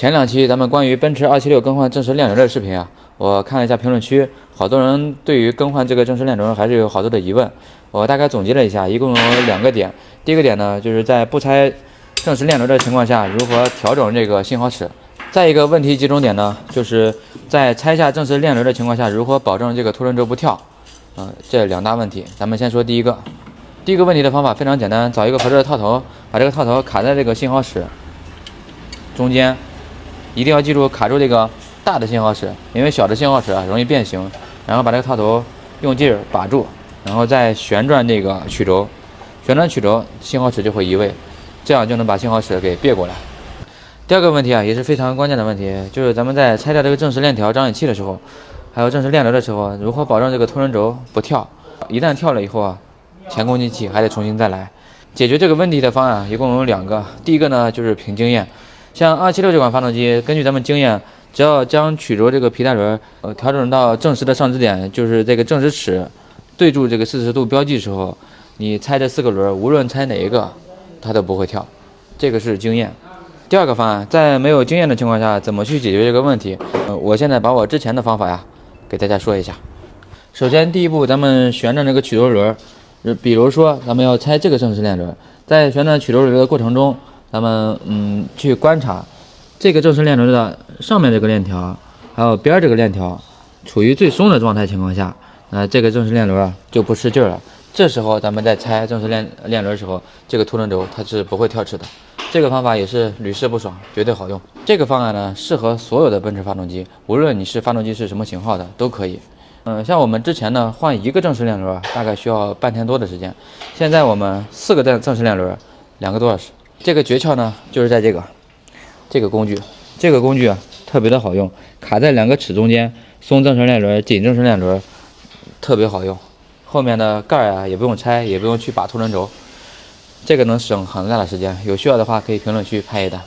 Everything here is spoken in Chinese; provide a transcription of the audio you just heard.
前2期咱们关于奔驰276更换正时链轮的视频啊，我看了一下评论区，好多人对于更换这个正时链轮还是有好多的疑问。我大概总结了一下，一共有2个点。第一个点呢，就是在不拆正时链轮的情况下，如何调整这个信号尺。再一个问题集中点呢，就是在拆下正时链轮的情况下，如何保证这个凸轮轴不跳。这2大问题，咱们先说第一个。第一个问题的方法非常简单，找一个合适的套头，把这个套头卡在这个信号尺中间，一定要记住卡住这个大的信号尺，因为小的信号尺容易变形。然后把这个套头用劲儿把住，然后再旋转这个曲轴，旋转曲轴，信号尺就会移位，这样就能把信号尺给别过来。第二个问题啊，也是非常关键的问题，就是咱们在拆掉这个正时链条张紧器的时候，还有正时链轮的时候，如何保证这个凸轮轴不跳？一旦跳了以后啊，前攻击器还得重新再来。解决这个问题的方案一共有2个。第一个呢，就是凭经验，像276这款发动机，根据咱们经验，只要将曲轴这个皮带轮调整到正时的上支点，就是这个正时尺对住这个40度标记的时候，你拆这4个轮，无论拆哪一个，它都不会跳。这个是经验。第二个方案，在没有经验的情况下，怎么去解决这个问题？我现在把我之前的方法呀，给大家说一下。首先，第一步，咱们旋转这个曲轴轮，比如说咱们要拆这个正时链轮，在旋转曲轴轮的过程中，咱们去观察这个正时链轮的上面这个链条，还有边这个链条处于最松的状态情况下，这个正时链轮就不使劲了。这时候咱们在拆正时链轮的时候，这个凸轮轴它是不会跳齿的。这个方法也是屡试不爽，绝对好用。这个方案呢，适合所有的奔驰发动机，无论你是发动机是什么型号的都可以。像我们之前呢换1个正时链轮大概需要半天多的时间，现在我们4个正时链轮2个多小时。这个诀窍呢就是在这个工具，这个工具特别的好用，卡在2个齿中间，松正时链轮，紧正时链轮，特别好用。后面的盖也不用拆，也不用去把凸轮轴，这个能省很大的时间。有需要的话可以评论区拍一单。